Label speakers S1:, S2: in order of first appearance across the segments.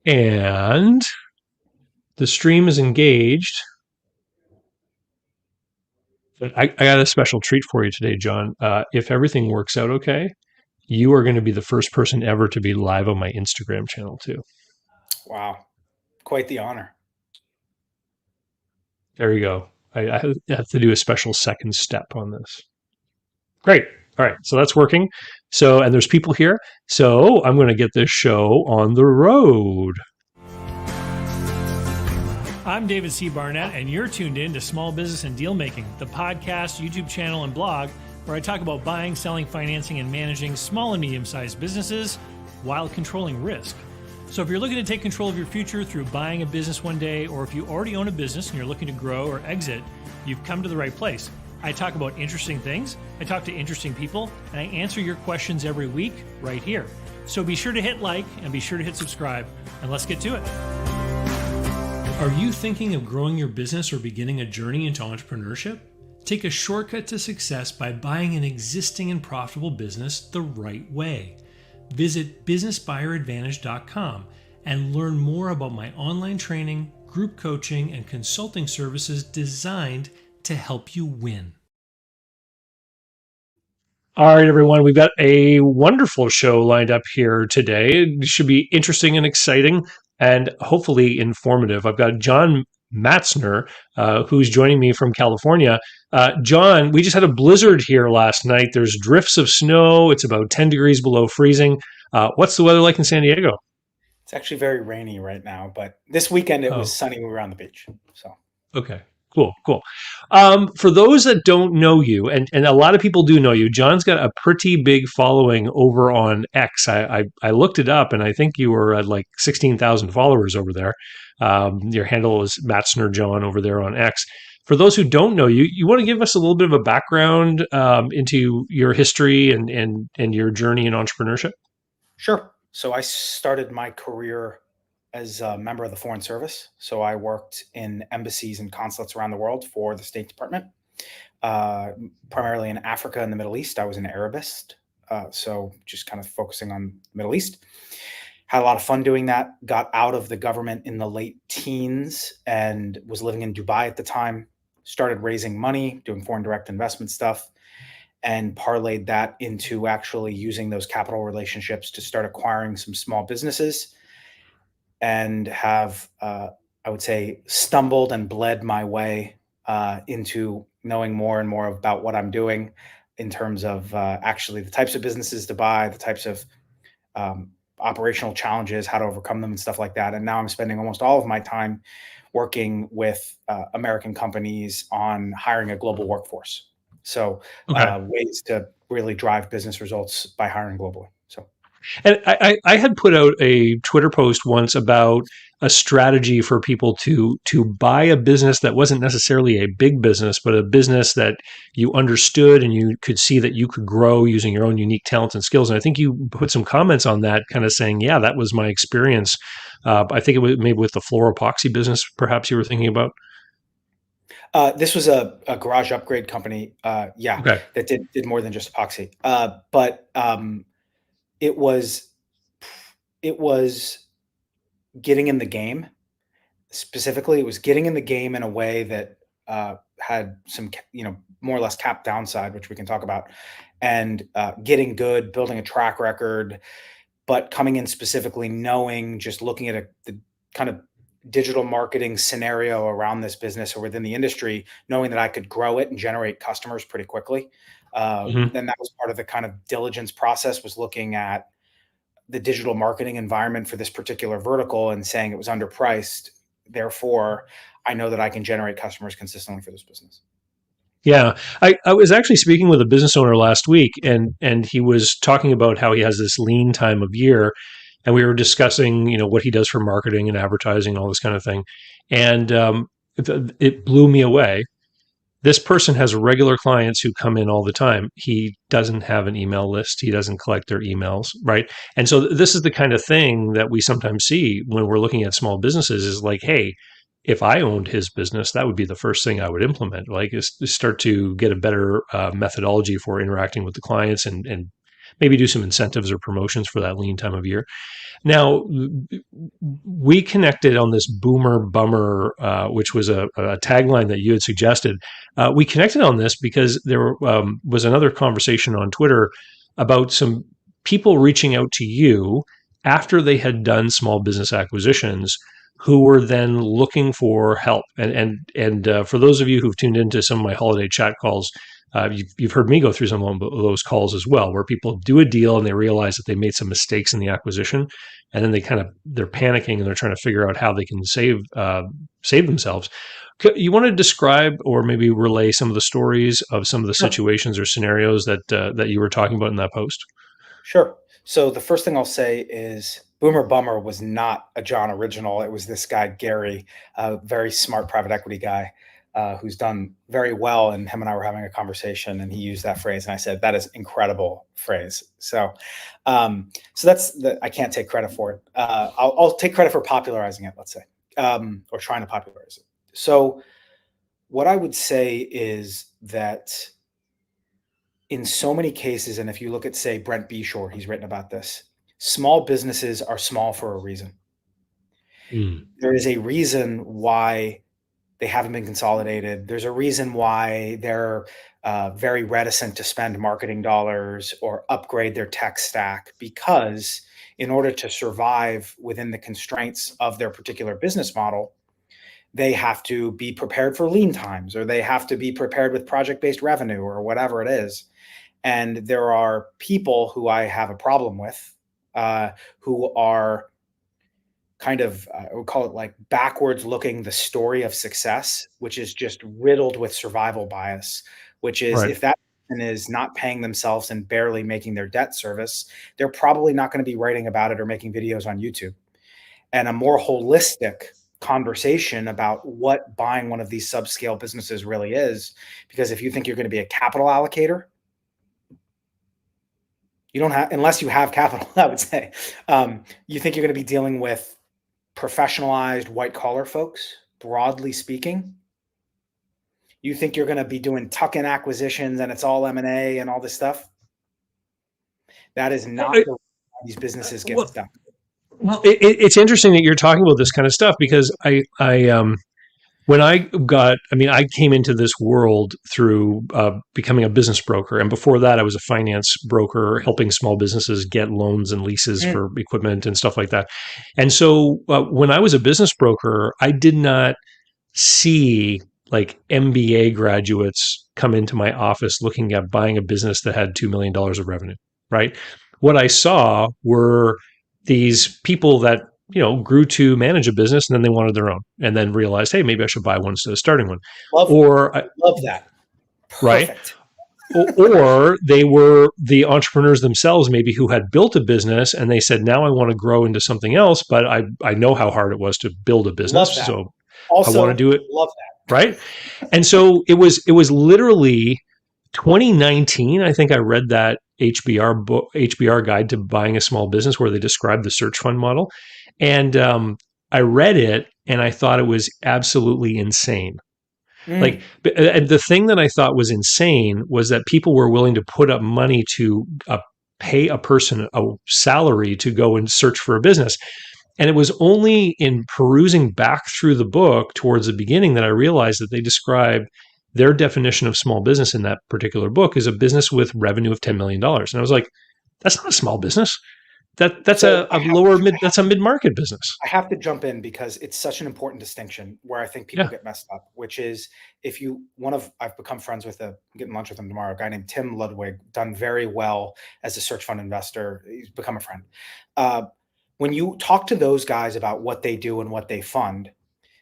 S1: And the stream is engaged. But I got a special treat for you today, John. If everything works out okay, you are going to be the first person ever to be live on my Instagram channel too.
S2: Wow. Quite the honor.
S1: There you go. I have to do a special second step on this. Great. All right. So that's working. So, and there's people here. So I'm going to get this show on the road.
S3: I'm David C. Barnett, and you're tuned in to Small Business and Deal Making, the podcast, YouTube channel, and blog where I talk about buying, selling, financing, and managing small and medium-sized businesses while controlling risk. So if you're looking to take control of your future through buying a business one day, or if you already own a business and you're looking to grow or exit, you've come to the right place. I talk about interesting things, I talk to interesting people, and I answer your questions every week right here. So be sure to hit like and be sure to hit subscribe, and let's get to it. Are you thinking of growing your business or beginning a journey into entrepreneurship? Take a shortcut to success by buying an existing and profitable business the right way. Visit businessbuyeradvantage.com and learn more about my online training, group coaching, and consulting services designed to help you win.
S1: All right, everyone, we've got a wonderful show lined up here today. It should be interesting and exciting and hopefully informative. I've got Jon Matzner, who's joining me from California. John, we just had a blizzard here last night. There's drifts of snow. It's about 10 degrees below freezing. What's the weather like in San Diego?
S2: It's actually very rainy right now, but this weekend it was sunny. We were on the beach. So
S1: okay. Cool. For those that don't know you, and a lot of people do know you, John's got a pretty big following over on X. I looked it up, and I think you were at like 16,000 followers over there. Your handle is Matzner John over there on X. For those who don't know you, you want to give us a little bit of a background into your history and your journey in entrepreneurship?
S2: Sure. So I started my career as a member of the Foreign Service. So I worked in embassies and consulates around the world for the State Department, primarily in Africa and the Middle East. I was an Arabist, so just kind of focusing on the Middle East. Had a lot of fun doing that, got out of the government in the late teens and was living in Dubai at the time, started raising money, doing foreign direct investment stuff, and parlayed that into actually using those capital relationships to start acquiring some small businesses, and have, I would say, stumbled and bled my way into knowing more and more about what I'm doing in terms of actually the types of businesses to buy, the types of operational challenges, how to overcome them and stuff like that. And now I'm spending almost all of my time working with American companies on hiring a global workforce. So ways to really drive business results by hiring globally. So.
S1: And I had put out a Twitter post once about a strategy for people to buy a business that wasn't necessarily a big business, but a business that you understood and you could see that you could grow using your own unique talents and skills. And I think you put some comments on that, kind of saying, yeah, that was my experience. I think it was maybe with the floor epoxy business, perhaps you were thinking about.
S2: This was a garage upgrade company. That did more than just epoxy. But it was getting in the game. Specifically, it was getting in the game in a way that had some, more or less capped downside, which we can talk about, and getting good, building a track record, but coming in specifically knowing, just looking at the kind of digital marketing scenario around this business or within the industry, knowing that I could grow it and generate customers pretty quickly. Then that was part of the kind of diligence process, was looking at the digital marketing environment for this particular vertical and saying it was underpriced. Therefore, I know that I can generate customers consistently for this business.
S1: Yeah, I was actually speaking with a business owner last week, and he was talking about how he has this lean time of year, and we were discussing, what he does for marketing and advertising and all this kind of thing, and it blew me away. This person has regular clients who come in all the time. He doesn't have an email list. He doesn't collect their emails, right? And so this is the kind of thing that we sometimes see when we're looking at small businesses, is like, hey, if I owned his business, that would be the first thing I would implement, like is start to get a better methodology for interacting with the clients and maybe do some incentives or promotions for that lean time of year. Now, we connected on this boomer bummer, which was a tagline that you had suggested. We connected on this because there was another conversation on Twitter about some people reaching out to you after they had done small business acquisitions who were then looking for help. And for those of you who've tuned into some of my holiday chat calls, you've heard me go through some of those calls as well, where people do a deal and they realize that they made some mistakes in the acquisition, and then they're panicking and they're trying to figure out how they can save themselves. You want to describe or maybe relay some of the stories of some of the situations or scenarios that you were talking about in that post?
S2: Sure. So the first thing I'll say is Boomer Bummer was not a John original. It was this guy, Gary, a very smart private equity guy who's done very well. And him and I were having a conversation and he used that phrase. And I said, that is incredible phrase. So I can't take credit for it. I'll take credit for popularizing it, let's say, or trying to popularize it. So what I would say is that in so many cases, and if you look at, say, Brent Beshore, he's written about this, small businesses are small for a reason. There is a reason why they haven't been consolidated. There's a reason why they're very reticent to spend marketing dollars or upgrade their tech stack, because in order to survive within the constraints of their particular business model, they have to be prepared for lean times, or they have to be prepared with project-based revenue or whatever it is. And there are people who I have a problem with who are kind of, I would call it like backwards looking the story of success, which is just riddled with survival bias, which is
S1: Right.
S2: if that person is not paying themselves and barely making their debt service, they're probably not going to be writing about it or making videos on YouTube. And a more holistic conversation about what buying one of these subscale businesses really is, because if you think you're going to be a capital allocator, you don't have, unless you have capital, I would say, you think you're going to be dealing with professionalized white collar folks, broadly speaking. You think you're going to be doing tuck-in acquisitions and it's all M&A and all this stuff. That is not the way these businesses get stuck.
S1: Well, it's interesting that you're talking about this kind of stuff, because when I came into this world through becoming a business broker. And before that, I was a finance broker helping small businesses get loans and leases for equipment and stuff like that. And so when I was a business broker, I did not see like MBA graduates come into my office looking at buying a business that had $2 million of revenue, right? What I saw were these people that grew to manage a business, and then they wanted their own, and then realized, hey, maybe I should buy one instead of starting one.
S2: Love that.
S1: Perfect. Right? Or they were the entrepreneurs themselves, maybe, who had built a business, and they said, now I want to grow into something else, but I know how hard it was to build a business, so
S2: also,
S1: I want to do it.
S2: Love that.
S1: Right? And so it was literally 2019, I think I read that HBR guide to buying a small business, where they described the search fund model. And I read it and I thought it was absolutely insane. Like, and the thing that I thought was insane was that people were willing to put up money to pay a person a salary to go and search for a business. And it was only in perusing back through the book towards the beginning that I realized that they described their definition of small business in that particular book is a business with revenue of $10 million. And I was like, that's not a small business. That's a mid-market business.
S2: I have to jump in because it's such an important distinction where I think people get messed up, which is I've become friends with I'm getting lunch with him tomorrow, a guy named Tim Ludwig, done very well as a search fund investor. He's become a friend. When you talk to those guys about what they do and what they fund,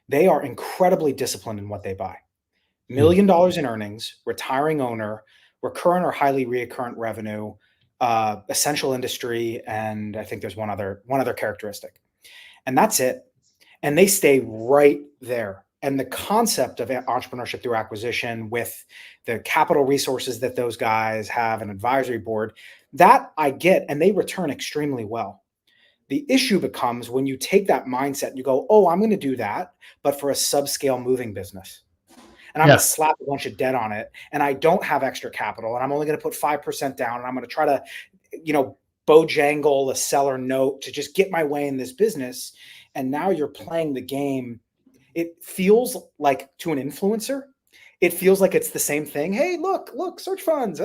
S2: they are incredibly disciplined in what they buy. $1 million in earnings, retiring owner, recurrent or highly recurrent revenue, essential industry, and I think there's one other characteristic, and that's it. And they stay right there. And the concept of entrepreneurship through acquisition, with the capital resources that those guys have, an advisory board, that I get, and they return extremely well. The issue becomes when you take that mindset and you go, oh, I'm going to do that, but for a subscale moving business. And I'm going to slap a bunch of debt on it, and I don't have extra capital, and I'm only going to put 5% down, and I'm going to try to bojangle a seller note to just get my way in this business. And now you're playing the game. It feels like, to an influencer, it feels like it's the same thing. Hey, look, search funds.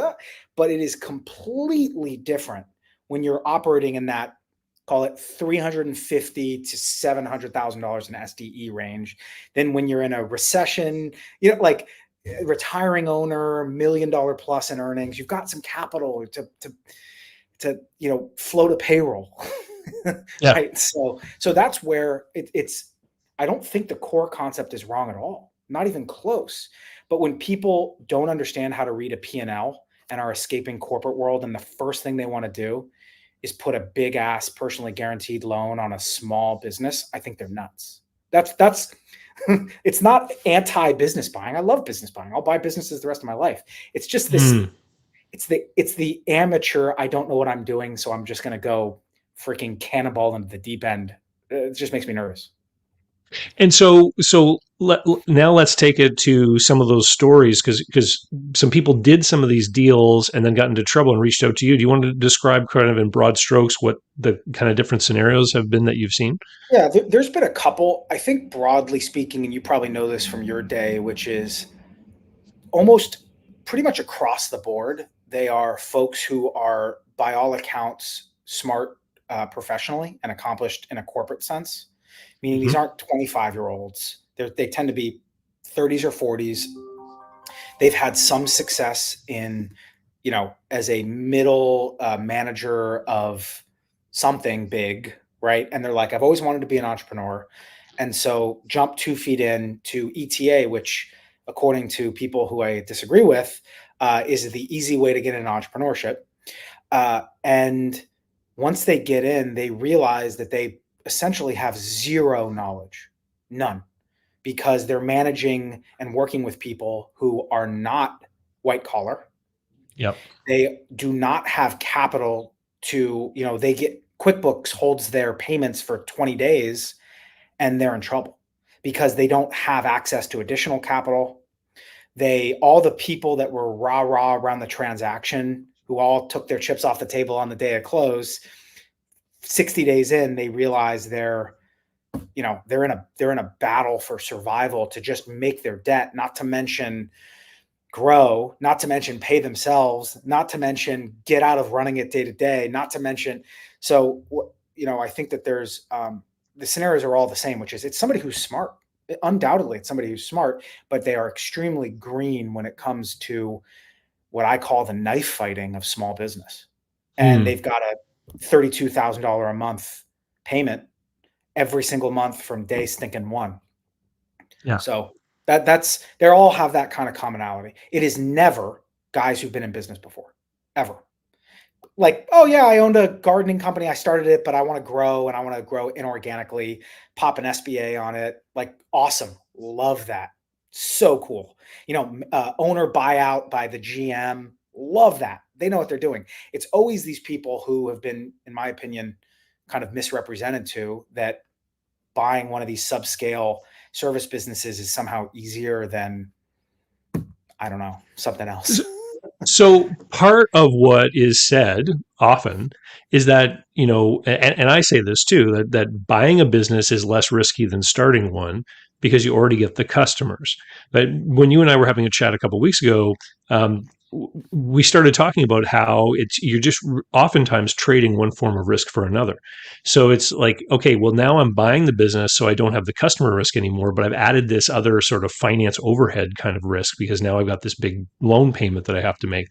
S2: But it is completely different when you're operating in that, call it $350,000 to $700,000 in SDE range, than when you're in a recession, like retiring owner, $1 million plus in earnings. You've got some capital to float a payroll.
S1: Yeah.
S2: Right. So that's where it's, I don't think the core concept is wrong at all. Not even close. But when people don't understand how to read a P&L and are escaping corporate world, and the first thing they want to do is put a big ass personally guaranteed loan on a small business, I think they're nuts. That's it's not anti-business buying. I love business buying. I'll buy businesses the rest of my life. It's just this, it's the amateur, I don't know what I'm doing, so I'm just going to go freaking cannonball into the deep end. It just makes me nervous.
S1: And so now let's take it to some of those stories, because some people did some of these deals and then got into trouble and reached out to you. Do you want to describe kind of in broad strokes what the kind of different scenarios have been that you've seen?
S2: Yeah, there's been a couple. I think broadly speaking, and you probably know this from your day, which is almost pretty much across the board, they are folks who are, by all accounts, smart professionally and accomplished in a corporate sense. Meaning these aren't 25-year-olds. They tend to be 30s or 40s. They've had some success in, as a middle manager of something big, right? And they're like, I've always wanted to be an entrepreneur. And so jump 2 feet in to ETA, which, according to people who I disagree with, is the easy way to get into entrepreneurship. And once they get in, they realize that they essentially have zero knowledge, none, because they're managing and working with people who are not white collar.
S1: Yep.
S2: They do not have capital to, they get QuickBooks holds their payments for 20 days and they're in trouble because they don't have access to additional capital. All the people that were rah around the transaction, who all took their chips off the table on the day of close, 60 days in, they realize they're in a battle for survival to just make their debt, not to mention grow, not to mention pay themselves, not to mention get out of running it day to day, not to mention. So, I think that there's the scenarios are all the same, which is it's somebody who's smart. Undoubtedly, it's somebody who's smart, but they are extremely green when it comes to what I call the knife fighting of small business. And they've got a $32,000 a month payment every single month from day stinking one.
S1: Yeah.
S2: So they all have that kind of commonality. It is never guys who've been in business before, ever. Like, oh yeah, I owned a gardening company. I started it, but I want to grow, and I want to grow inorganically, pop an SBA on it. Like, awesome. Love that. So cool. Owner buyout by the GM. Love that. They know what they're doing. It's always these people who have been, in my opinion, kind of misrepresented to that buying one of these subscale service businesses is somehow easier than, I don't know, something else.
S1: So part of what is said often is that, and I say this too, that buying a business is less risky than starting one because you already get the customers. But when you and I were having a chat a couple of weeks ago, we started talking about how you're just oftentimes trading one form of risk for another. So it's like, okay, well, now I'm buying the business, so I don't have the customer risk anymore, but I've added this other sort of finance overhead kind of risk because now I've got this big loan payment that I have to make.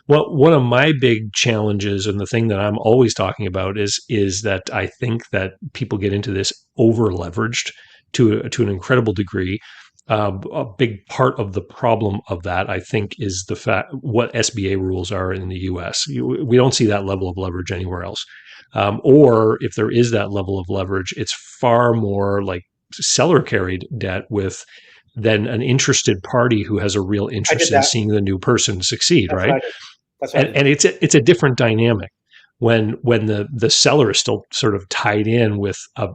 S1: Well, one of my big challenges, and the thing that I'm always talking about, is that I think that people get into this over leveraged to an incredible degree. A big part of the problem of that, I think, is the fact what SBA rules are in the U.S. We don't see that level of leverage anywhere else. Or if there is that level of leverage, it's far more like seller carried debt than an interested party who has a real interest in seeing the new person succeed, right? And it's a different dynamic when the seller is still sort of tied in with a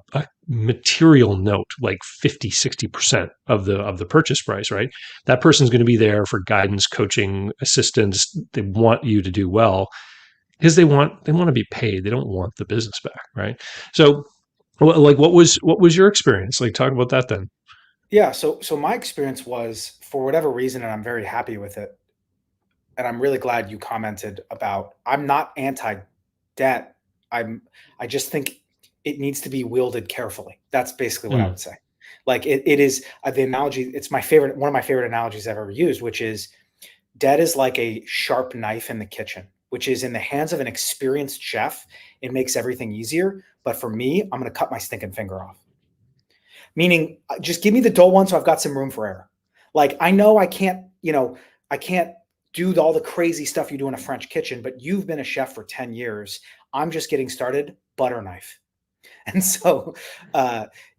S1: material note, like 50-60% of the purchase price, right? That person's going to be there for guidance, coaching, assistance. They want you to do well. because they want to be paid. They don't want the business back, right? So, like, what was your experience? Like, talk about that then.
S2: Yeah. So my experience was, for whatever reason, and I'm very happy with it. And I'm really glad you commented about, I'm not anti-debt. I just think it needs to be wielded carefully. That's basically what I
S1: Mm,
S2: would say. Like it is the analogy. It's my favorite, one of my favorite analogies I've ever used, which is debt is like a sharp knife in the kitchen, which is in the hands of an experienced chef. It makes everything easier. But for me, I'm going to cut my stinking finger off. Meaning, just give me the dull one so I've got some room for error. Like, I know I can't do all the crazy stuff you do in a French kitchen, but you've been a chef for 10 years. I'm just getting started, butter knife. And so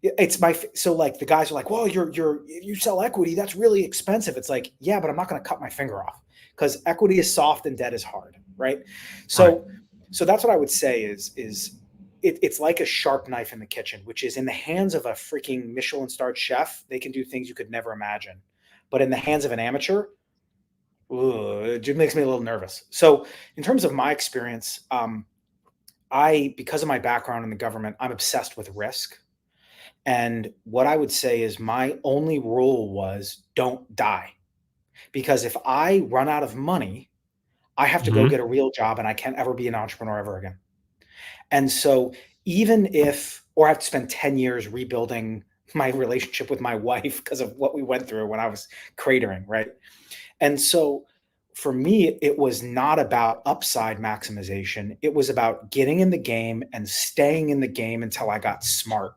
S2: it's so like the guys are like, well, you sell equity. That's really expensive. It's like, yeah, but I'm not going to cut my finger off, because equity is soft and debt is hard. Right.
S1: right.
S2: So that's what I would say is it's like a sharp knife in the kitchen, which is in the hands of a freaking Michelin starred chef. They can do things you could never imagine, but in the hands of an amateur, ooh, it just makes me a little nervous. So in terms of my experience, because of my background in the government, I'm obsessed with risk. And what I would say is my only rule was don't die. Because if I run out of money, I have to go
S1: Hmm.
S2: get a real job and I can't ever be an entrepreneur ever again. And so or I have to spend 10 years rebuilding my relationship with my wife because of what we went through when I was cratering, right? And so for me, it was not about upside maximization. It was about getting in the game and staying in the game until I got smart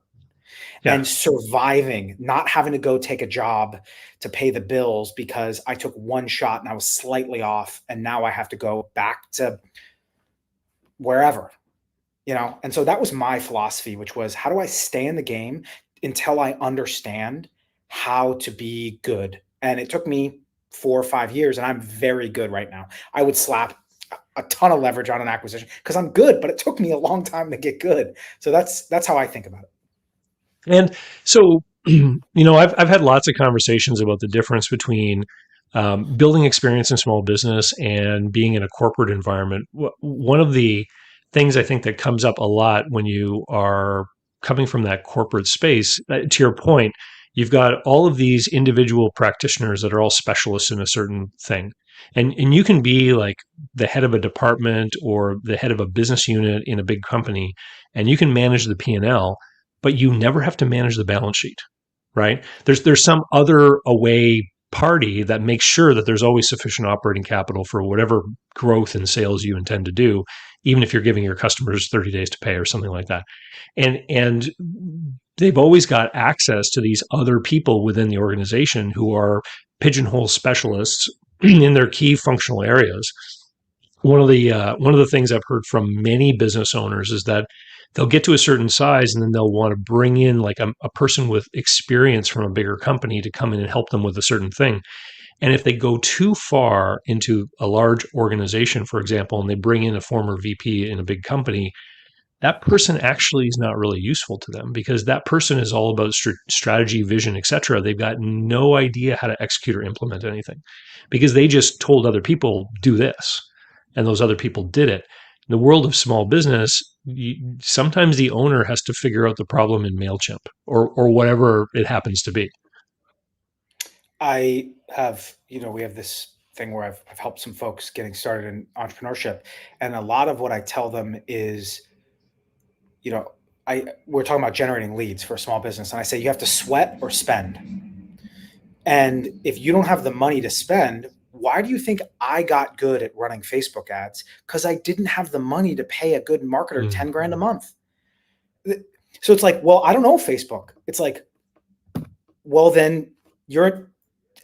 S1: Yeah.
S2: and surviving, not having to go take a job to pay the bills because I took one shot and I was slightly off. And now I have to go back to wherever, And so that was my philosophy, which was, how do I stay in the game until I understand how to be good? And it took me 4 or 5 years, and I'm very good right now. I would slap a ton of leverage on an acquisition because I'm good, but it took me a long time to get good. So that's how I think about it.
S1: And so, I've had lots of conversations about the difference between building experience in small business and being in a corporate environment. One of the things I think that comes up a lot when you are coming from that corporate space, to your point, you've got all of these individual practitioners that are all specialists in a certain thing. And you can be like the head of a department or the head of a business unit in a big company, and you can manage the P&L, but you never have to manage the balance sheet, right? There's some other away party that makes sure that there's always sufficient operating capital for whatever growth and sales you intend to do, even if you're giving your customers 30 days to pay or something like that. And they've always got access to these other people within the organization who are pigeonhole specialists in their key functional areas. One of the things I've heard from many business owners is that they'll get to a certain size and then they'll want to bring in like a person with experience from a bigger company to come in and help them with a certain thing. And if they go too far into a large organization, for example, and they bring in a former VP in a big company, that person actually is not really useful to them because that person is all about strategy, vision, etc. They've got no idea how to execute or implement anything because they just told other people do this, and those other people did it. In the world of small business, sometimes the owner has to figure out the problem in Mailchimp or whatever it happens to be.
S2: We have this thing where I've helped some folks getting started in entrepreneurship. And a lot of what I tell them is, you know, we're talking about generating leads for a small business. And I say, you have to sweat or spend. And if you don't have the money to spend, why do you think I got good at running Facebook ads? Because I didn't have the money to pay a good marketer
S1: Mm.
S2: 10 grand a month. So it's like, well, I don't know Facebook. It's like, well, then you're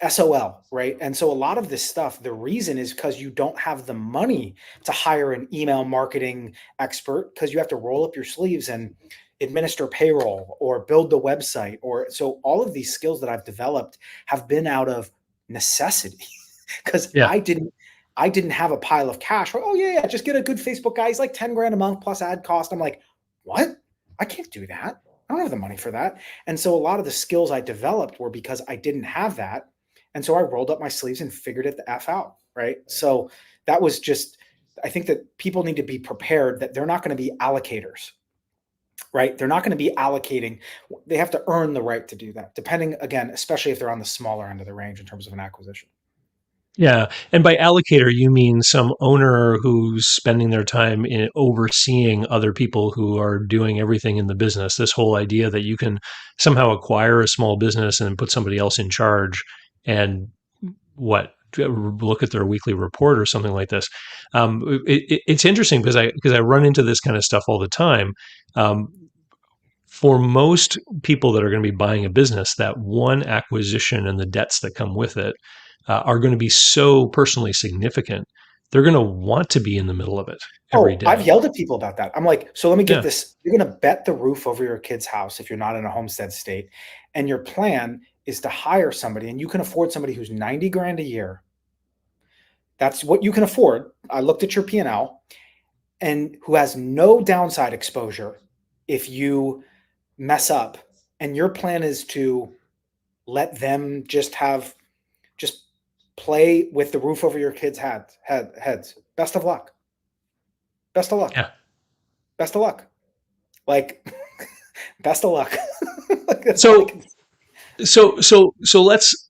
S2: SOL, right? And so a lot of this stuff, the reason is because you don't have the money to hire an email marketing expert, because you have to roll up your sleeves and administer payroll or build the website. So all of these skills that I've developed have been out of necessity because
S1: Yeah.
S2: I didn't have a pile of cash. Oh yeah, just get a good Facebook guy. He's like 10 grand a month plus ad cost. I'm like, what? I can't do that. I don't have the money for that. And so a lot of the skills I developed were because I didn't have that. And so I rolled up my sleeves and figured it the F out. Right. So that was just I think that people need to be prepared that they're not going to be allocators, right? They're not going to be allocating. They have to earn the right to do that, depending, again, especially if they're on the smaller end of the range in terms of an acquisition.
S1: Yeah. And by allocator, you mean some owner who's spending their time in overseeing other people who are doing everything in the business. This whole idea that you can somehow acquire a small business and put somebody else in charge and look at their weekly report or something like this. It's interesting because I run into this kind of stuff all the time. Um, for most people that are going to be buying a business, that one acquisition and the debts that come with it are going to be so personally significant. They're going to want to be in the middle of it every day.
S2: I've yelled at people about that. I'm like, so let me get
S1: Yeah.
S2: this. You're going to bet the roof over your kid's house if you're not in a homestead state. And your plan is to hire somebody, and you can afford somebody who's 90 grand a year. That's what you can afford. I looked at your P&L, and who has no downside exposure if you mess up. And your plan is to let them just play with the roof over your kids' heads. Best of luck. Best of luck.
S1: Yeah.
S2: Best of luck. Like, best of luck.
S1: So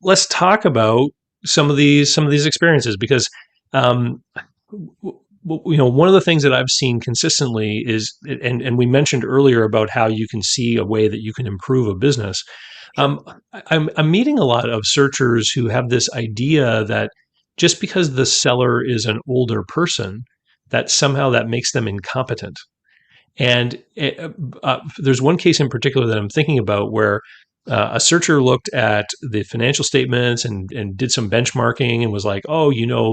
S1: let's talk about some of these experiences, because one of the things that I've seen consistently is, and we mentioned earlier about how you can see a way that you can improve a business. I'm meeting a lot of searchers who have this idea that just because the seller is an older person, that somehow that makes them incompetent. And there's one case in particular that I'm thinking about where a searcher looked at the financial statements and did some benchmarking and was like, oh,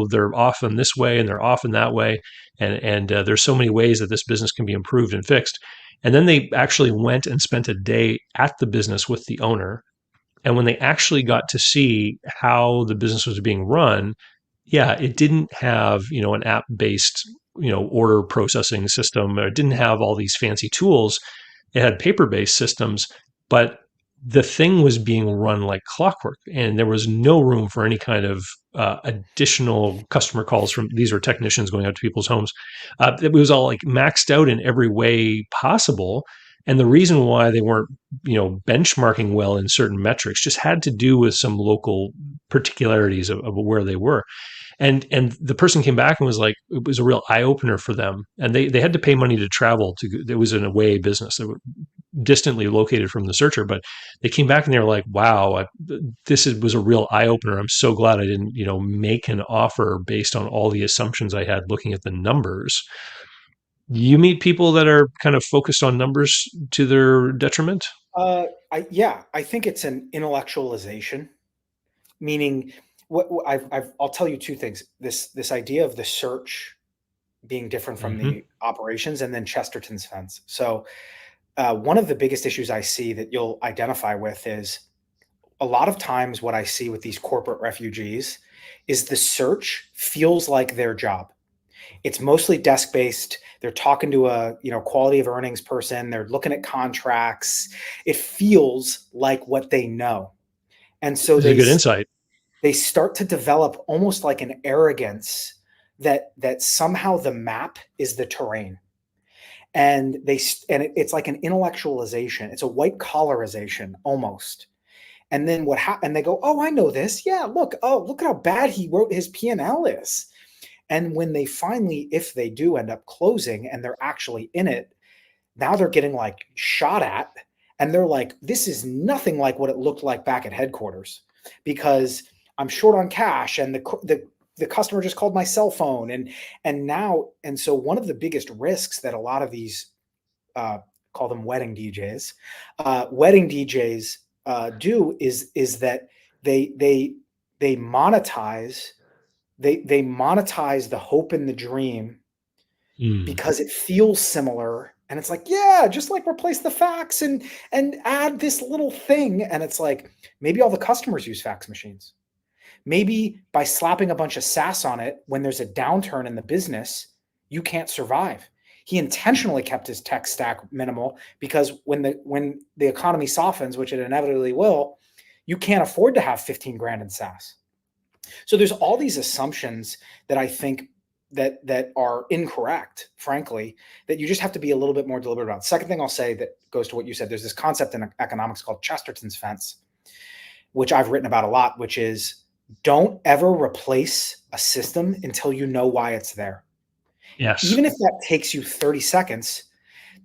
S1: they're off in this way and they're off in that way. And there's so many ways that this business can be improved and fixed. And then they actually went and spent a day at the business with the owner. And when they actually got to see how the business was being run, yeah, it didn't have, an app-based, order processing system. It didn't have all these fancy tools. It had paper-based systems, but the thing was being run like clockwork, and there was no room for any kind of additional customer calls these were technicians going out to people's homes. It was all like maxed out in every way possible. And the reason why they weren't, benchmarking well in certain metrics just had to do with some local particularities of where they were. And the person came back and was like, it was a real eye opener for them. And they had to pay money to travel it was an away business. They were distantly located from the searcher, but they came back and they were like, wow, this was a real eye opener. I'm so glad I didn't, make an offer based on all the assumptions I had looking at the numbers. You meet people that are kind of focused on numbers to their detriment?
S2: I think it's an intellectualization, meaning I'll tell you two things. This idea of the search being different from the operations, and then Chesterton's fence. So one of the biggest issues I see that you'll identify with is a lot of times what I see with these corporate refugees is the search feels like their job. It's mostly desk-based. They're talking to a quality of earnings person. They're looking at contracts. It feels like what they know. And so
S1: That's a good insight.
S2: They start to develop almost like an arrogance that somehow the map is the terrain. And it's like an intellectualization. It's a white collarization almost. And then what happened? And they go, "Oh, I know this. Yeah, look at how bad he wrote his P&L is." And when they finally, if they do end up closing and they're actually in it, now they're getting like shot at, and they're like, "This is nothing like what it looked like back at headquarters, because I'm short on cash and the customer just called my cell phone." And so one of the biggest risks that a lot of these call them wedding DJs do is that they monetize the hope and the dream because it feels similar. And it's like, yeah, just like replace the fax and add this little thing. And it's like, maybe all the customers use fax machines. Maybe by slapping a bunch of SaaS on it, when there's a downturn in the business, you can't survive. He intentionally kept his tech stack minimal because when the economy softens, which it inevitably will, you can't afford to have 15 grand in SaaS. So there's all these assumptions that I think that are incorrect, frankly, that you just have to be a little bit more deliberate about. Second thing I'll say that goes to what you said, there's this concept in economics called Chesterton's fence, which I've written about a lot, which is don't ever replace a system until you know why it's there.
S1: Yes.
S2: Even if that takes you 30 seconds,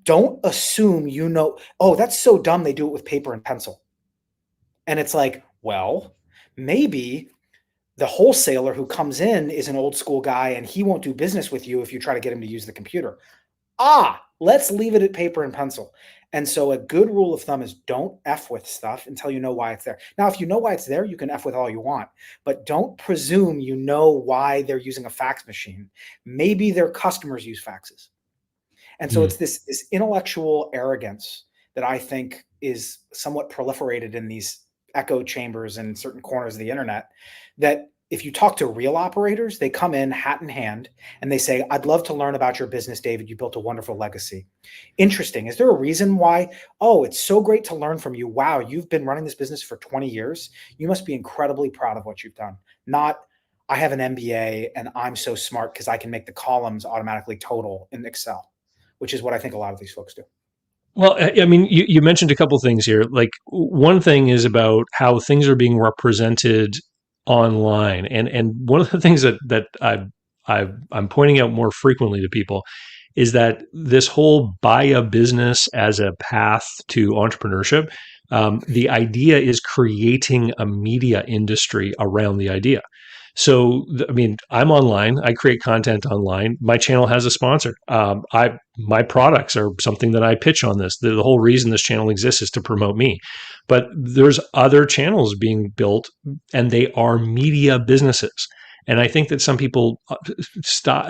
S2: don't assume you know, oh, that's so dumb they do it with paper and pencil. And it's like, well, maybe the wholesaler who comes in is an old school guy and he won't do business with you if you try to get him to use the computer. Let's leave it at paper and pencil. And so a good rule of thumb is don't F with stuff until you know why it's there. Now, if you know why it's there, you can F with all you want, but don't presume you know why they're using a fax machine. Maybe their customers use faxes. And so it's this intellectual arrogance that I think is somewhat proliferated in these echo chambers in certain corners of the internet, that if you talk to real operators, they come in hat in hand and they say, I'd love to learn about your business, David. You built a wonderful legacy. Interesting. Is there a reason why? Oh, it's so great to learn from you. Wow, you've been running this business for 20 years. You must be incredibly proud of what you've done. Not, I have an MBA and I'm so smart because I can make the columns automatically total in Excel, which is what I think a lot of these folks do.
S1: Well, I mean, you mentioned a couple things here. Like one thing is about how things are being represented online, and one of the things that I'm pointing out more frequently to people is that this whole buy a business as a path to entrepreneurship. The idea is creating a media industry around the idea. So, I mean, I'm online. I create content online. My channel has a sponsor. My products are something that I pitch on this. The whole reason this channel exists is to promote me. But there's other channels being built, and they are media businesses. And I think that some people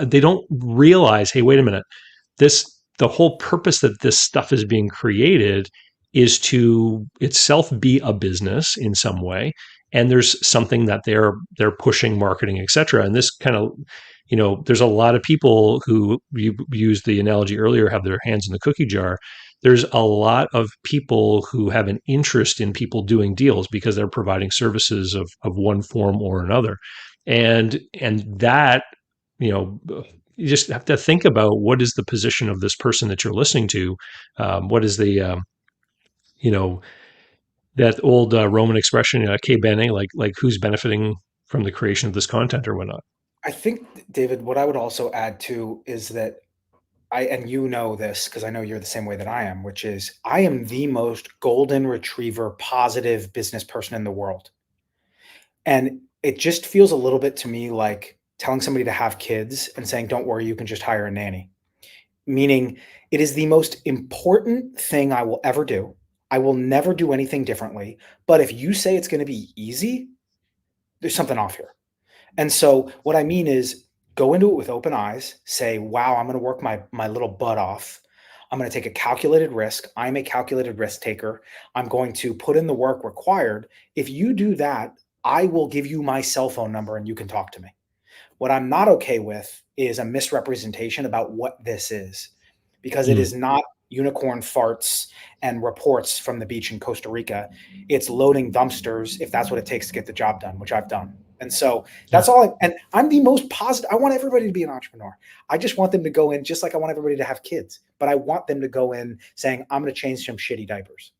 S1: they don't realize, hey, wait a minute, the whole purpose that this stuff is being created is to itself be a business in some way. And there's something that they're pushing, marketing, et cetera. And this kind of, there's a lot of people who, you used the analogy earlier, have their hands in the cookie jar. There's a lot of people who have an interest in people doing deals because they're providing services of one form or another. And that, you just have to think about what is the position of this person that you're listening to. What is the, that old Roman expression, "Que bene," like who's benefiting from the creation of this content or whatnot.
S2: I think, David, what I would also add too is that and you know this because I know you're the same way that I am, which is I am the most golden retriever positive business person in the world. And it just feels a little bit to me like telling somebody to have kids and saying, don't worry, you can just hire a nanny. Meaning it is the most important thing I will ever do. I will never do anything differently. But if you say it's going to be easy, there's something off here. And so what I mean is go into it with open eyes, say, wow, I'm going to work my little butt off. I'm going to take a calculated risk. I'm a calculated risk taker. I'm going to put in the work required. If you do that, I will give you my cell phone number and you can talk to me. What I'm not okay with is a misrepresentation about what this is, because it is not unicorn farts and reports from the beach in Costa Rica. It's loading dumpsters if that's what it takes to get the job done, which I've done. And so that's all. And I'm the most positive. I want everybody to be an entrepreneur. I just want them to go in just like I want everybody to have kids, but I want them to go in saying, I'm going to change some shitty diapers.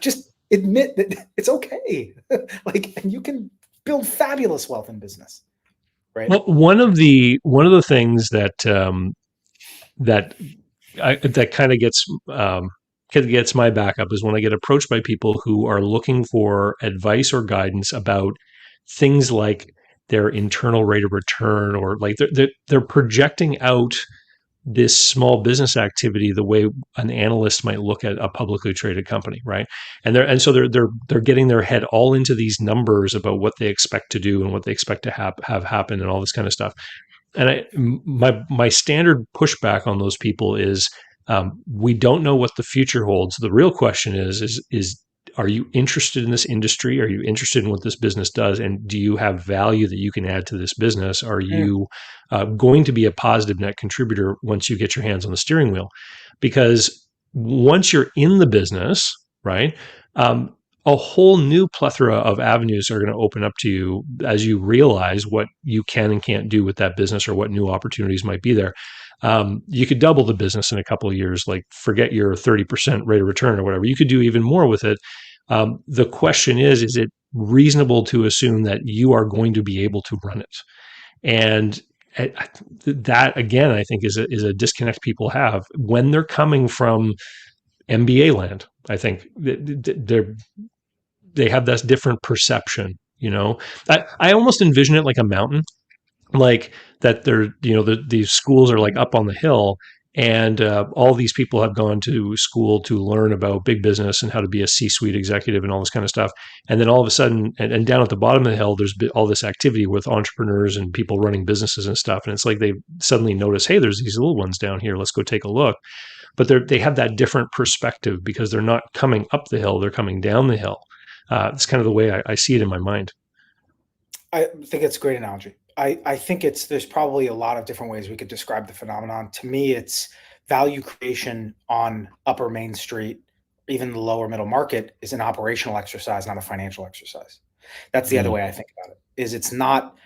S2: Just admit that it's okay. And you can build fabulous wealth in business. Right.
S1: Well, one of the things that kind of gets my back up is when I get approached by people who are looking for advice or guidance about things like their internal rate of return, or like they're projecting out this small business activity the way an analyst might look at a publicly traded company, right? And so they're getting their head all into these numbers about what they expect to do and what they expect to have happen and all this kind of stuff. And my standard pushback on those people is, we don't know what the future holds. The real question is are you interested in this industry? Are you interested in what this business does? And do you have value that you can add to this business? Are you going to be a positive net contributor once you get your hands on the steering wheel? Because once you're in the business, right, a whole new plethora of avenues are going to open up to you as you realize what you can and can't do with that business or what new opportunities might be there. You could double the business in a couple of years, like forget your 30% rate of return or whatever. You could do even more with it. The question is it reasonable to assume that you are going to be able to run it? And that, again, I think is a disconnect people have when they're coming from MBA land. I think they have this different perception. I almost envision it like a mountain, like that these schools are like up on the hill, and all these people have gone to school to learn about big business and how to be a C-suite executive and all this kind of stuff. And then all of a sudden, and down at the bottom of the hill, there's all this activity with entrepreneurs and people running businesses and stuff. And it's like they suddenly notice, hey, there's these little ones down here. Let's go take a look. But they have that different perspective because they're not coming up the hill; they're coming down the hill. It's kind of the way I see it in my mind.
S2: I think it's a great analogy. I think there's probably a lot of different ways we could describe the phenomenon. To me, it's value creation on upper Main Street, even the lower middle market, is an operational exercise, not a financial exercise. That's the other way I think about it, is it's not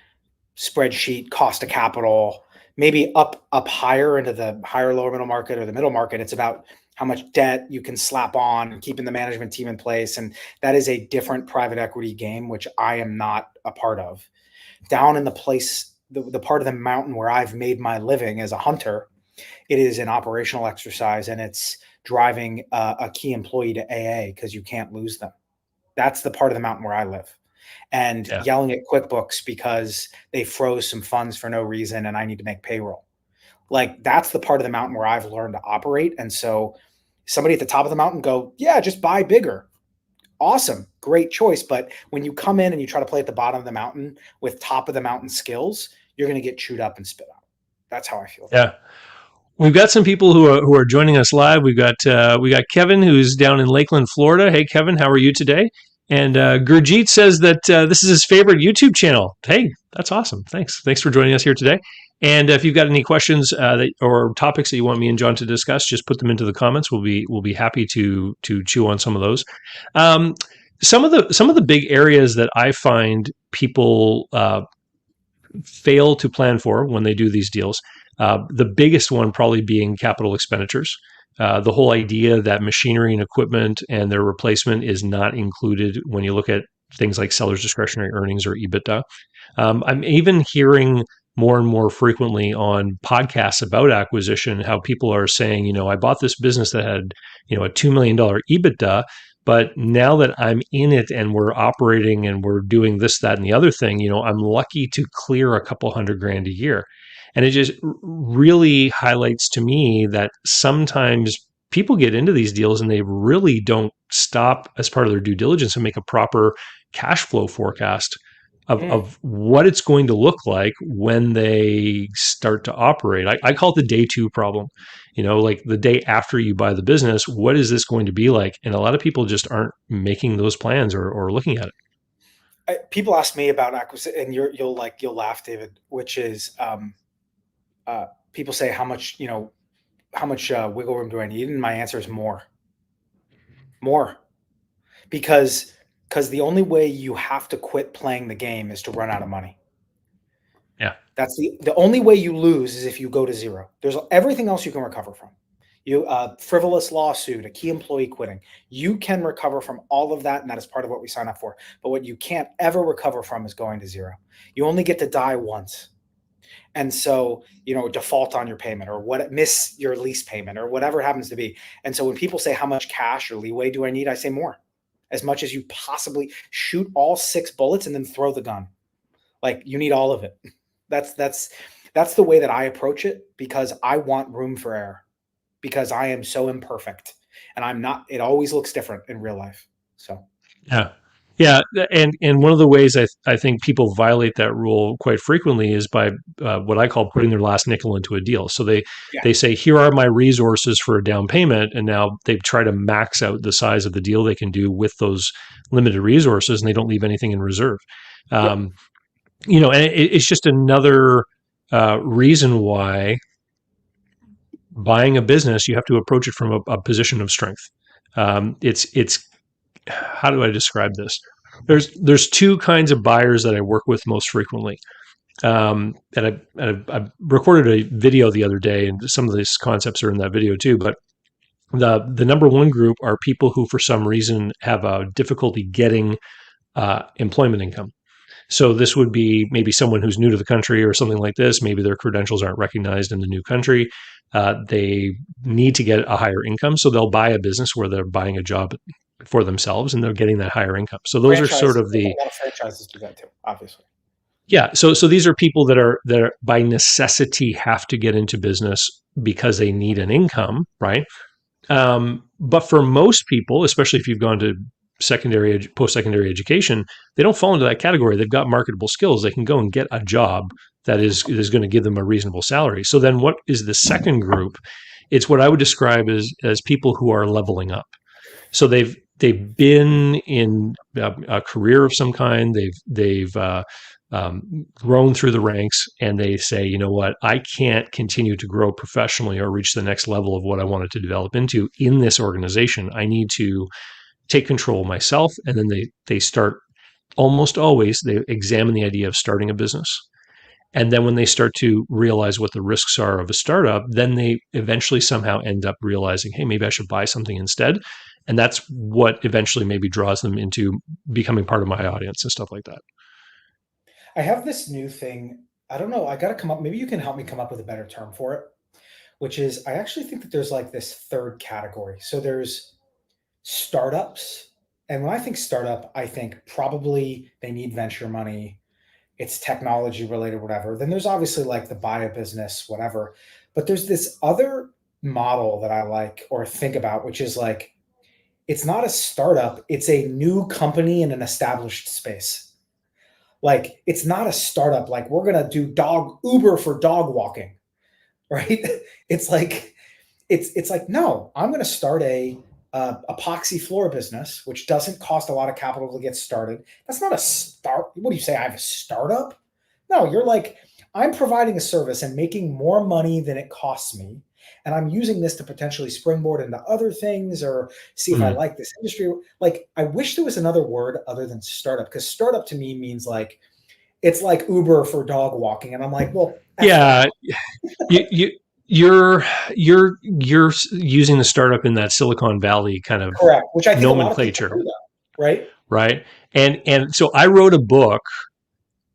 S2: spreadsheet, cost of capital, maybe up higher into the higher lower middle market or the middle market. It's about how much debt you can slap on and keeping the management team in place. And that is a different private equity game, which I am not a part of. Down in the place, the part of the mountain where I've made my living as a hunter, it is an operational exercise, and it's driving a key employee to AA because you can't lose them. That's the part of the mountain where I live. And yelling at QuickBooks because they froze some funds for no reason and I need to make payroll. Like, that's the part of the mountain where I've learned to operate. And so somebody at the top of the mountain go, yeah, just buy bigger. Awesome. Great choice. But when you come in and you try to play at the bottom of the mountain with top of the mountain skills, you're going to get chewed up and spit out. That's how I feel.
S1: Yeah. We've got some people who are joining us live. We got Kevin, who's down in Lakeland, Florida. Hey, Kevin, how are you today? And Gurjeet says that this is his favorite YouTube channel. Hey, that's awesome. Thanks for joining us here today. And if you've got any questions or topics that you want me and John to discuss, just put them into the comments. We'll be happy to chew on some of those. Some of the big areas that I find people fail to plan for when they do these deals. The biggest one probably being capital expenditures. The whole idea that machinery and equipment and their replacement is not included when you look at things like seller's discretionary earnings or EBITDA. I'm even hearing more and more frequently on podcasts about acquisition how people are saying, I bought this business that had, a $2 million EBITDA, but now that I'm in it and we're operating and we're doing this, that, and the other thing, I'm lucky to clear a couple $100,000 a year. And it just really highlights to me that sometimes people get into these deals and they really don't stop as part of their due diligence and make a proper cash flow forecast of what it's going to look like when they start to operate. I call it the day two problem. Like the day after you buy the business, what is this going to be like? And a lot of people just aren't making those plans or looking at it.
S2: People ask me about acquisition, and you'll laugh, David, which is people say, how much wiggle room do I need? And my answer is more, because the only way you have to quit playing the game is to run out of money.
S1: Yeah.
S2: That's the only way you lose is if you go to zero. There's everything else you can recover from. Frivolous lawsuit, a key employee quitting. You can recover from all of that, and that is part of what we sign up for. But what you can't ever recover from is going to zero. You only get to die once. And so, default on your payment or miss your lease payment or whatever it happens to be. And so when people say, how much cash or leeway do I need? I say more, as much as you possibly shoot all 6 bullets and then throw the gun. Like, you need all of it. That's the way that I approach it, because I want room for error, because I am so imperfect and I'm not, it always looks different in real life. So,
S1: yeah. Yeah, and one of the ways I think people violate that rule quite frequently is by what I call putting their last nickel into a deal. So they say, here are my resources for a down payment, and now they try to max out the size of the deal they can do with those limited resources, and they don't leave anything in reserve. And it's just another reason why buying a business, you have to approach it from a position of strength. It's how do I describe this? There's two kinds of buyers that I work with most frequently. I recorded a video the other day, and some of these concepts are in that video too. But the number one group are people who, for some reason, have a difficulty getting employment income. So this would be maybe someone who's new to the country or something like this. Maybe their credentials aren't recognized in the new country. They need to get a higher income, so they'll buy a business where they're buying a job for themselves, and they're getting that higher income. So those are sort of
S2: A
S1: the
S2: lot of franchises do that too, obviously.
S1: yeah. So these are people that are by necessity have to get into business because they need an income, right? But for most people, especially if you've gone to post-secondary education, they don't fall into that category. They've got marketable skills. They can go and get a job that is going to give them a reasonable salary. So then what is the second group? It's what I would describe as people who are leveling up. So they've been in a career of some kind. They've grown through the ranks, and they say, you know what, I can't continue to grow professionally or reach the next level of what I wanted to develop into in this organization. I need to take control of myself. And then they start, almost always they examine the idea of starting a business. And then when they start to realize what the risks are of a startup, then they eventually somehow end up realizing, hey, maybe I should buy something instead. And that's what eventually maybe draws them into becoming part of my audience and stuff like that.
S2: I have this new thing. I don't know. I got to come up. Maybe you can help me come up with a better term for it, which is I actually think that there's like this third category. So there's startups. And when I think startup, I think probably they need venture money. It's technology related, whatever. Then there's obviously like the buy a business, whatever. But there's this other model that I like or think about, which is like, it's not a startup. It's a new company in an established space. Like, it's not a startup. Like, we're going to do Uber for dog walking, right? It's like, no, I'm going to start a epoxy floor business, which doesn't cost a lot of capital to get started. That's not a start. What do you say? I have a startup? No, you're like, I'm providing a service and making more money than it costs me. And I'm using this to potentially springboard into other things or see if I like this industry. Like, I wish there was another word other than startup, because startup to me means like, it's like Uber for dog walking. And I'm like, well,
S1: yeah, you're using the startup in that Silicon Valley kind of
S2: correct, which I think
S1: nomenclature,
S2: a lot of people do that, right?
S1: Right. And so I wrote a book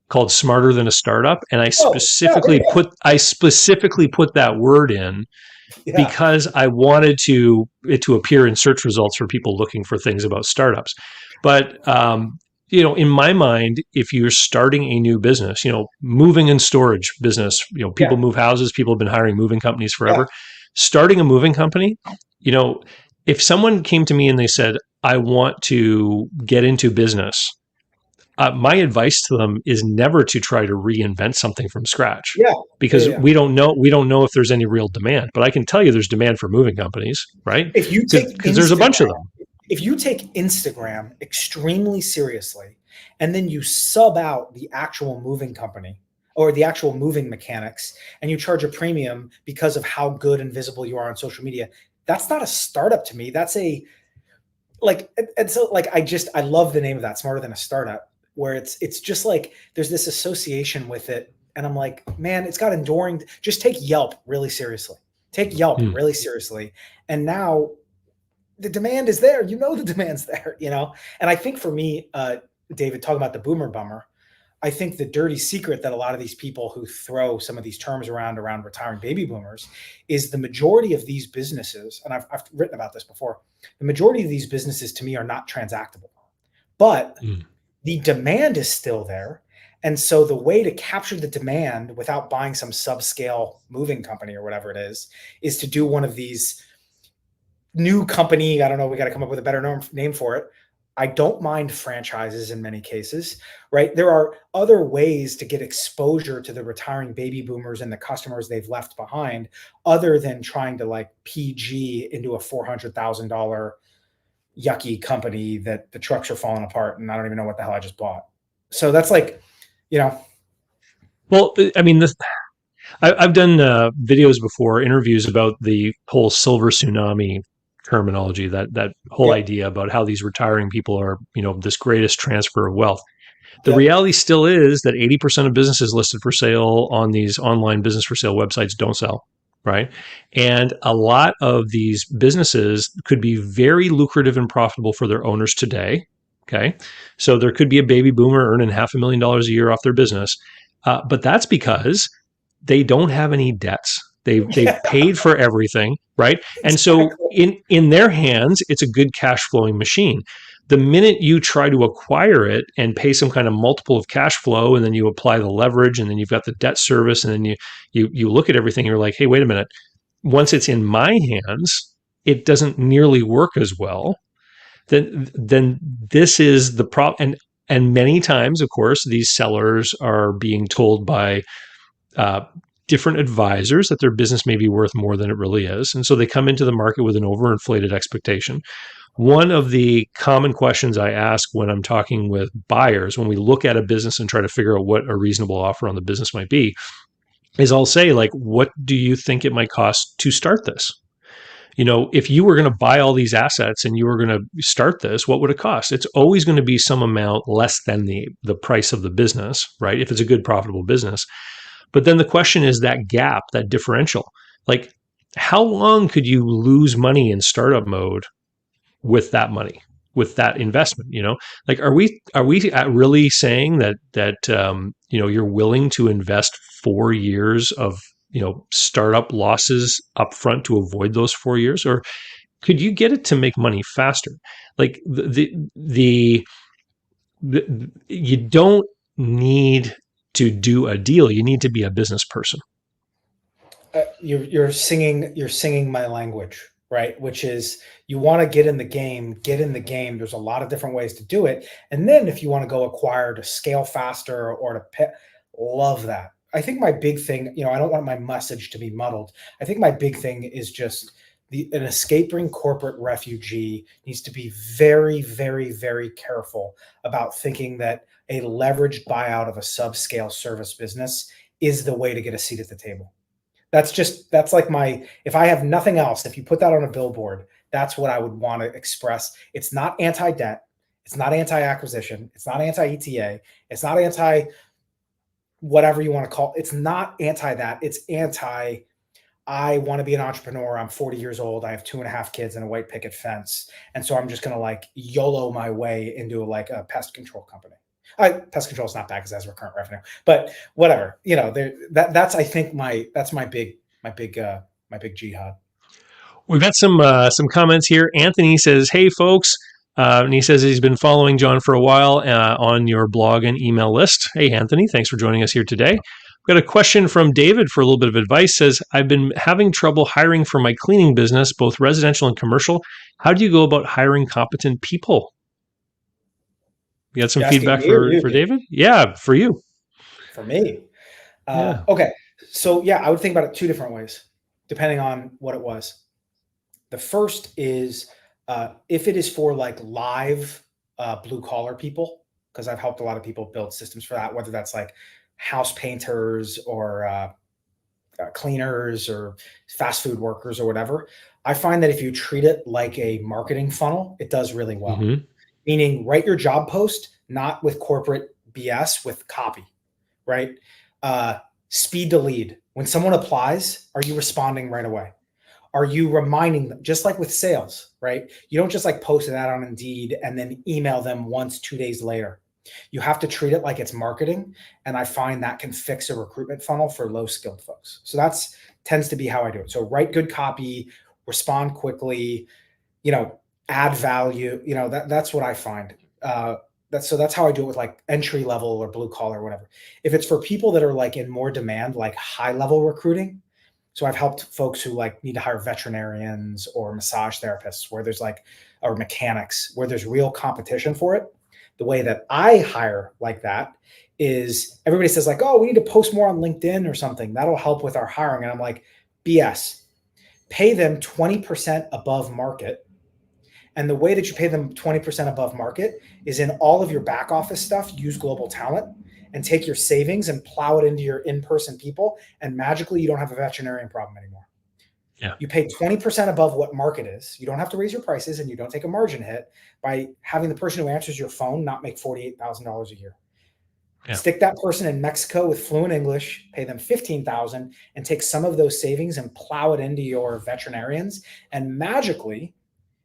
S1: called Smarter Than a Startup, and I specifically put that word in because I wanted it to appear in search results for people looking for things about startups. But in my mind, if you're starting a new business, moving and storage business, people move houses, people have been hiring moving companies forever. Starting a moving company, if someone came to me and they said, I want to get into business, my advice to them is never to try to reinvent something from scratch. Because we don't know if there's any real demand. But I can tell you there's demand for moving companies, right?
S2: If you take
S1: because there's a bunch of them.
S2: If you take Instagram extremely seriously, and then you sub out the actual moving company or the actual moving mechanics, and you charge a premium because of how good and visible you are on social media, that's not a startup to me. That's I love the name of that, Smarter Than a Startup, where it's just like there's this association with it. And I'm like, man, it's got enduring. Just take Yelp really seriously. Really seriously. And now the demand is there. The demand's there, And I think for me, David, talking about the boomer bummer, I think the dirty secret that a lot of these people who throw some of these terms around retiring baby boomers is the majority of these businesses, and I've written about this before, the majority of these businesses to me are not transactable. But the demand is still there. And so the way to capture the demand without buying some subscale moving company or whatever it is to do one of these new company. I don't know. We got to come up with a better name for it. I don't mind franchises in many cases, right? There are other ways to get exposure to the retiring baby boomers and the customers they've left behind, other than trying to like PG into a $400,000 yucky company that the trucks are falling apart and I don't even know what the hell I just bought. So that's like,
S1: Well, I mean, I've done videos before, interviews about the whole silver tsunami terminology, that whole
S2: Yep.
S1: idea about how these retiring people are, this greatest transfer of wealth. The
S2: Yep.
S1: reality still is that 80% of businesses listed for sale on these online business for sale websites don't sell, right? And a lot of these businesses could be very lucrative and profitable for their owners today. Okay. So there could be a baby boomer earning $500,000 a year off their business. But that's because they don't have any debts. They've
S2: Yeah.
S1: paid for everything, right? And so
S2: Exactly.
S1: in their hands, it's a good cash flowing machine. The minute you try to acquire it and pay some kind of multiple of cash flow, and then you apply the leverage, and then you've got the debt service, and then you look at everything, and you're like, hey, wait a minute. Once it's in my hands, it doesn't nearly work as well. Then this is the problem. And many times, of course, these sellers are being told by uh, different advisors that their business may be worth more than it really is. And so they come into the market with an overinflated expectation. One of the common questions I ask when I'm talking with buyers, when we look at a business and try to figure out what a reasonable offer on the business might be, is I'll say, like, what do you think it might cost to start this? If you were going to buy all these assets and you were going to start this, what would it cost? It's always going to be some amount less than the price of the business, right? If it's a good, profitable business. But then the question is that gap, that differential. Like, how long could you lose money in startup mode with that money, with that investment? Like, are we really saying that you're willing to invest 4 years of startup losses up front to avoid those 4 years, or could you get it to make money faster? Like the you don't need to do a deal. You need to be a business person.
S2: You're singing my language, right? Which is, you want to get in the game, get in the game. There's a lot of different ways to do it. And then if you want to go acquire to scale faster or to pay, love that. I think my big thing, I don't want my message to be muddled. I think my big thing is just an escaping corporate refugee needs to be very, very, very careful about thinking that a leveraged buyout of a subscale service business is the way to get a seat at the table. That's like if I have nothing else, if you put that on a billboard, that's what I would want to express. It's not anti-debt. It's not anti-acquisition. It's not anti-ETA. It's not anti whatever you want to call it. It's not anti that. It's anti, I want to be an entrepreneur. I'm 40 years old. I have 2.5 kids and a white picket fence. And so I'm just going to like YOLO my way into like a pest control company. Pest control is not bad because it has recurrent revenue, but whatever, that's, I think that's my big jihad.
S1: We've got some comments here. Anthony says, "Hey folks," and he says he's been following Jon for a while on your blog and email list. Hey Anthony, thanks for joining us here today. We've got a question from David for a little bit of advice. Says, "I've been having trouble hiring for my cleaning business, both residential and commercial. How do you go about hiring competent people?" You got some feedback for David? Yeah, for you.
S2: For me.
S1: Yeah.
S2: Okay. So yeah, I would think about it 2 different ways, depending on what it was. The first is if it is for like live blue collar people, because I've helped a lot of people build systems for that, whether that's like house painters or cleaners or fast food workers or whatever. I find that if you treat it like a marketing funnel, it does really well.
S1: Mm-hmm.
S2: Meaning write your job post, not with corporate BS, with copy, right? Speed to lead. When someone applies, are you responding right away? Are you reminding them, just like with sales, right? You don't just like post an ad on Indeed and then email them once 2 days later. You have to treat it like it's marketing. And I find that can fix a recruitment funnel for low skilled folks. So that's tends to be how I do it. So write good copy, respond quickly, add value, that's what I find. That's how I do it with like entry level or blue collar or whatever. If it's for people that are like in more demand, like high level recruiting. So I've helped folks who like need to hire veterinarians or massage therapists where there's like, or mechanics where there's real competition for it. The way that I hire like that is everybody says like, oh, we need to post more on LinkedIn or something. That'll help with our hiring. And I'm like, BS. Pay them 20% above market. And the way that you pay them 20% above market is in all of your back office stuff, use global talent and take your savings and plow it into your in-person people. And magically you don't have a veterinarian problem anymore.
S1: Yeah.
S2: You pay 20% above what market is. You don't have to raise your prices, and you don't take a margin hit by having the person who answers your phone not make $48,000 a year.
S1: Yeah.
S2: Stick that person in Mexico with fluent English, pay them $15,000, and take some of those savings and plow it into your veterinarians. And magically,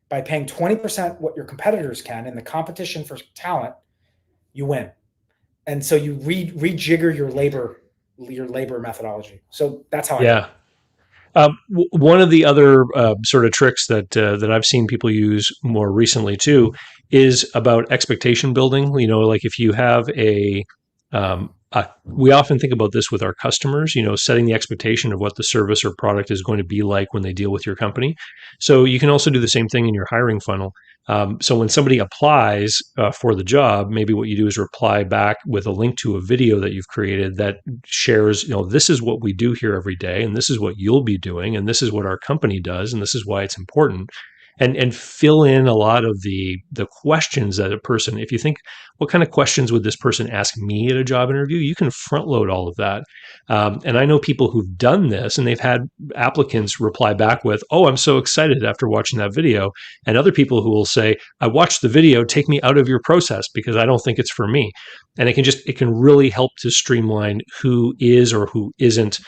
S2: by paying 20% what your competitors can in the competition for talent, you win. And so you rejigger your labor methodology. So that's how I do it.
S1: One of the other sort of tricks that I've seen people use more recently too is about expectation building. You know, like if you have we often think about this with our customers, you know, setting the expectation of what the service or product is going to be like when they deal with your company. So you can also do the same thing in your hiring funnel. So when somebody applies for the job, maybe what you do is reply back with a link to a video that you've created that shares, you know, this is what we do here every day, and this is what you'll be doing, and this is what our company does, and this is why it's important. And fill in a lot of the questions that a person, if you think, what kind of questions would this person ask me at a job interview? You can front load all of that. And I know people who've done this, and they've had applicants reply back with, "Oh, I'm so excited after watching that video." And other people who will say, "I watched the video, take me out of your process because I don't think it's for me." And it can really help to streamline who is or who isn't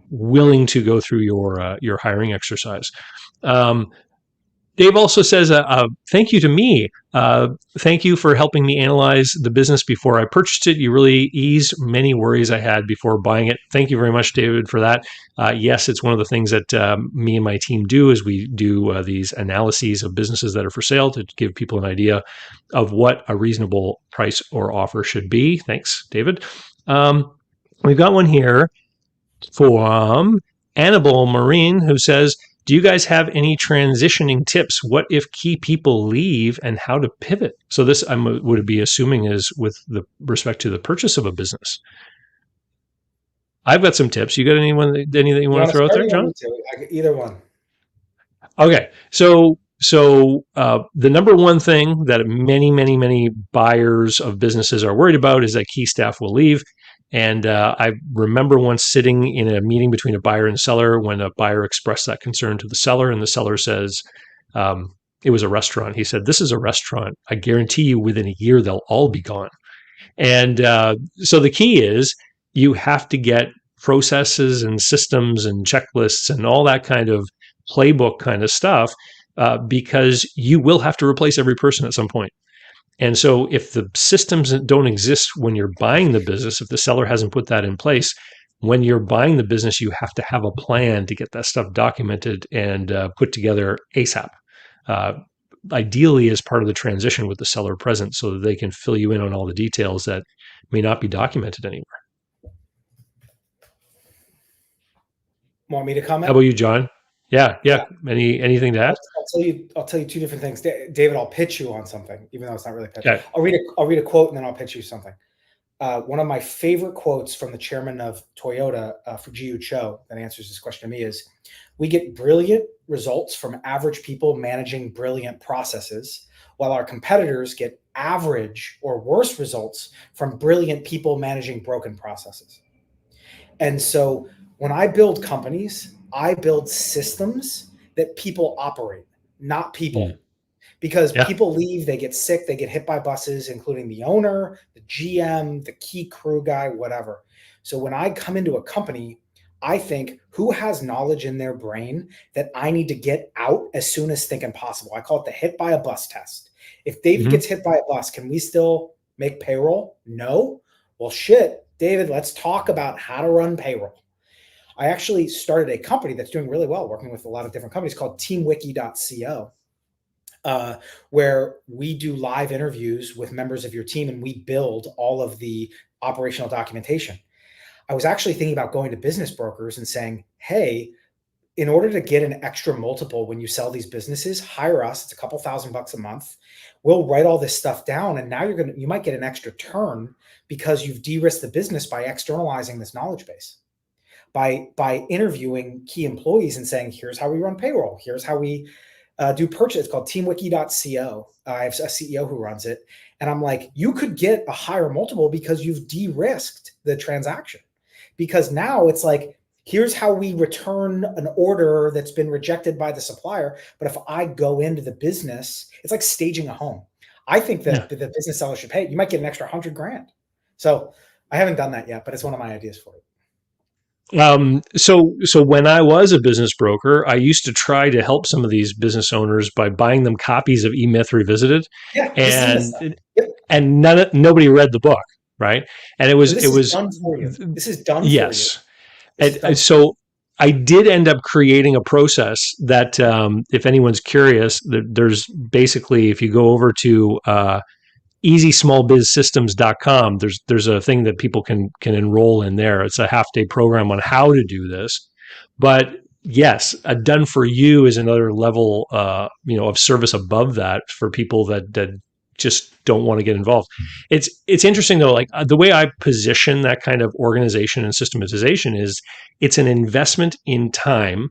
S1: willing to go through your hiring exercise. Dave also says, thank you to me. Thank you for helping me analyze the business before I purchased it. You really eased many worries I had before buying it. Thank you very much, David, for that. Yes, it's one of the things that me and my team do is we do these analyses of businesses that are for sale to give people an idea of what a reasonable price or offer should be. Thanks, David. We've got one here from Annabelle Marine who says, do you guys have any transitioning tips? What if key people leave and how to pivot? So this I would be assuming is with the respect to the purchase of a business. I've got some tips. You got anything you want to throw out there, John?
S2: Either one.
S1: Okay. So the number one thing that many buyers of businesses are worried about is that key staff will leave. And I remember once sitting in a meeting between a buyer and seller when a buyer expressed that concern to the seller, and the seller says, it was a restaurant. He said, "This is a restaurant. I guarantee you within a year, they'll all be gone." And so the key is you have to get processes and systems and checklists and all that kind of playbook kind of stuff because you will have to replace every person at some point. And so if the systems don't exist when you're buying the business, if the seller hasn't put that in place, when you're buying the business, you have to have a plan to get that stuff documented and put together ASAP. Ideally as part of the transition with the seller present so that they can fill you in on all the details that may not be documented anywhere.
S2: Want me to comment?
S1: How about you, John? Yeah. Anything to add?
S2: I'll tell you two different things. David, I'll pitch you on something, even though it's not really pitch.
S1: Okay.
S2: I'll read a quote and then I'll pitch you something. One of my favorite quotes from the chairman of Toyota, Fujio Cho, that answers this question to me is, "We get brilliant results from average people managing brilliant processes, while our competitors get average or worse results from brilliant people managing broken processes." And so when I build companies, I build systems that people operate, not people. Because people leave, they get sick, they get hit by buses, including the owner, the GM, the key crew guy, whatever. So when I come into a company, I think, who has knowledge in their brain that I need to get out as soon as thinking possible? I call it the hit by a bus test. If David gets hit by a bus, can we still make payroll? No. Well, shit, David, let's talk about how to run payroll. I actually started a company that's doing really well, working with a lot of different companies called teamwiki.co. Where we do live interviews with members of your team and we build all of the operational documentation. I was actually thinking about going to business brokers and saying, hey, in order to get an extra multiple when you sell these businesses, hire us. It's a couple $1,000 a month. We'll write all this stuff down. And now you might get an extra turn because you've de-risked the business by externalizing this knowledge base. By interviewing key employees and saying, here's how we run payroll. Here's how we do purchase. It's called teamwiki.co. I have a CEO who runs it. And I'm like, you could get a higher multiple because you've de-risked the transaction. Because now it's like, here's how we return an order that's been rejected by the supplier. But if I go into the business, it's like staging a home. I think
S1: Yeah.
S2: that the business seller should pay. You might get an extra $100,000. So I haven't done that yet, but it's one of my ideas for it.
S1: So when I was a business broker, I used to try to help some of these business owners by buying them copies of E-Myth Revisited,
S2: Yeah,
S1: and
S2: yep.
S1: nobody read the book, right? And it was
S2: done for you. This is done
S1: yes.
S2: for you.
S1: And so I did end up creating a process that, if anyone's curious, there's basically, if you go over to easysmallbizsystems.com, there's a thing that people can enroll in there. It's a half-day program on how to do this. But yes, a done for you is another level, of service above that for people that just don't want to get involved. It's interesting though, like the way I position that kind of organization and systematization is it's an investment in time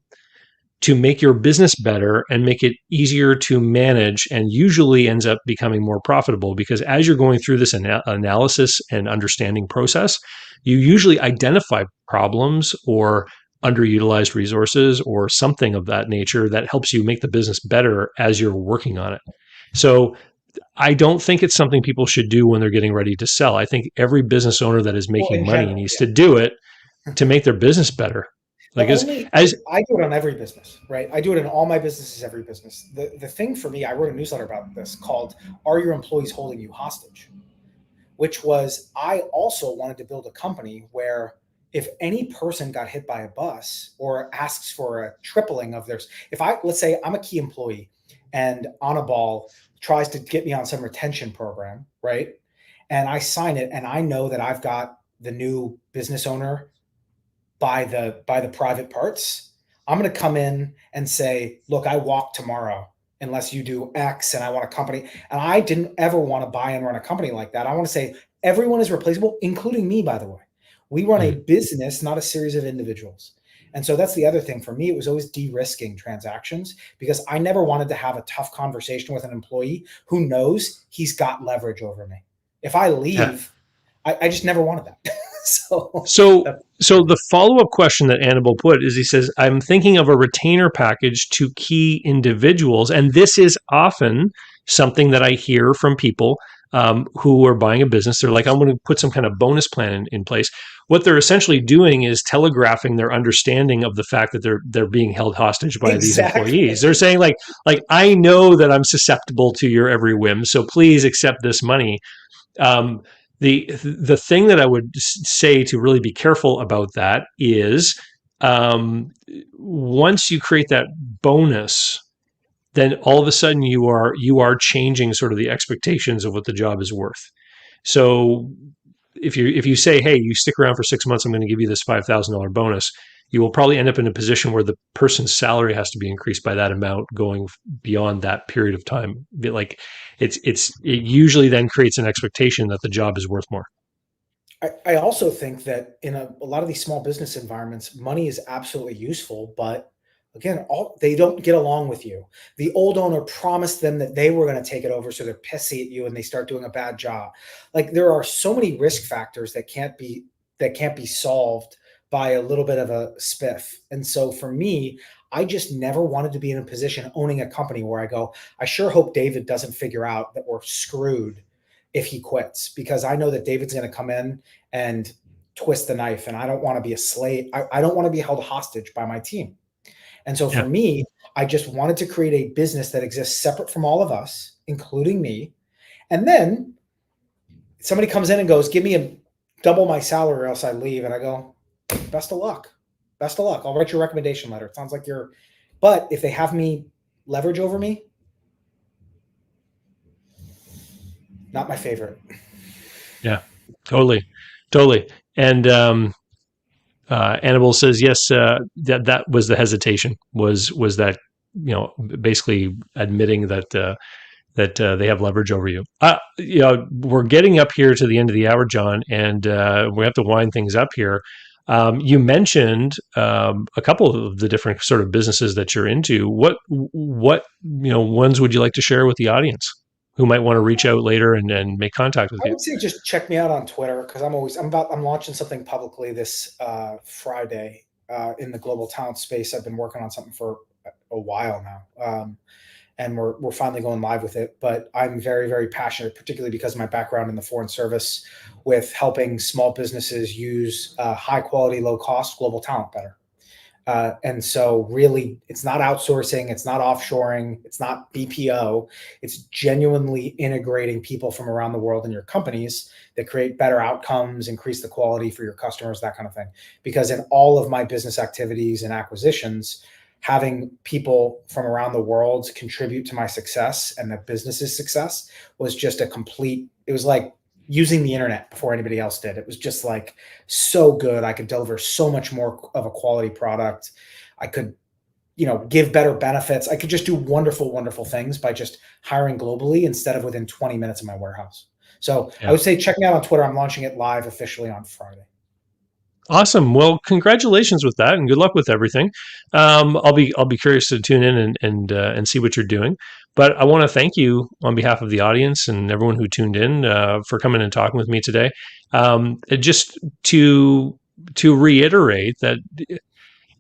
S1: to make your business better and make it easier to manage, and usually ends up becoming more profitable, because as you're going through this analysis and understanding process, you usually identify problems or underutilized resources or something of that nature that helps you make the business better as you're working on it. So I don't think it's something people should do when they're getting ready to sell. I think every business owner that is making money needs to do it to make their business better. Like
S2: I do it on every business, right? I do it in all my businesses, every business. The thing for me, I wrote a newsletter about this called "Are Your Employees Holding You Hostage?" Which was, I also wanted to build a company where if any person got hit by a bus or asks for a tripling of theirs, let's say I'm a key employee and Onaball tries to get me on some retention program, right? And I sign it and I know that I've got the new business owner by the private parts. I'm going to come in and say, look, I walk tomorrow unless you do X, and I want a company. And I didn't ever want to buy and run a company like that. I want to say everyone is replaceable, including me, by the way. We run a business, not a series of individuals. And so that's the other thing for me. It was always de-risking transactions, because I never wanted to have a tough conversation with an employee who knows he's got leverage over me. If I leave, I just never wanted that.
S1: So the follow-up question that Annabelle put is, he says, I'm thinking of a retainer package to key individuals. And this is often something that I hear from people who are buying a business. They're like, I'm going to put some kind of bonus plan in place. What they're essentially doing is telegraphing their understanding of the fact that they're being held hostage by these employees. They're saying like, I know that I'm susceptible to your every whim, so please accept this money. The thing that I would say to really be careful about that is, once you create that bonus, then all of a sudden you are changing sort of the expectations of what the job is worth. So if you say, hey, you stick around for 6 months, I'm going to give you this $5,000 bonus, you will probably end up in a position where the person's salary has to be increased by that amount going beyond that period of time. Like it usually then creates an expectation that the job is worth more.
S2: I also think that in a lot of these small business environments, money is absolutely useful, but again, they don't get along with you. The old owner promised them that they were going to take it over, so they're pissy at you and they start doing a bad job. Like, there are so many risk factors that can't be solved by a little bit of a spiff. And so for me, I just never wanted to be in a position owning a company where I go, I sure hope David doesn't figure out that we're screwed if he quits, because I know that David's going to come in and twist the knife, and I don't want to be a slave. I don't want to be held hostage by my team. And so for me, I just wanted to create a business that exists separate from all of us, including me. And then somebody comes in and goes, give me double my salary or else I leave. And I go, best of luck. Best of luck. I'll write your recommendation letter. It sounds like but if they have me leverage over me, not my favorite.
S1: Yeah, totally. And Annabelle says, yes, that was the hesitation, was that, basically admitting that they have leverage over you. We're getting up here to the end of the hour, John, and we have to wind things up here. You mentioned a couple of the different sort of businesses that you're into. What ones would you like to share with the audience who might want to reach out later and make contact with you?
S2: I would say just check me out on Twitter, because I'm launching something publicly this Friday. in the global talent space. I've been working on something for a while now. And we're finally going live with it. But I'm very, very passionate, particularly because of my background in the foreign service, with helping small businesses use high quality, low cost global talent better. And so really, it's not outsourcing, it's not offshoring, it's not BPO. It's genuinely integrating people from around the world in your companies that create better outcomes, increase the quality for your customers, that kind of thing. Because in all of my business activities and acquisitions, having people from around the world contribute to my success and the business's success was just it was like using the internet before anybody else did. It was just like so good. I could deliver so much more of a quality product. I could, give better benefits. I could just do wonderful, wonderful things by just hiring globally instead of within 20 minutes of my warehouse. So I would say check me out on Twitter. I'm launching it live officially on Friday.
S1: Awesome. Well, congratulations with that, and good luck with everything. I'll be curious to tune in and see what you're doing. But I want to thank you on behalf of the audience and everyone who tuned in for coming and talking with me today. Just to reiterate that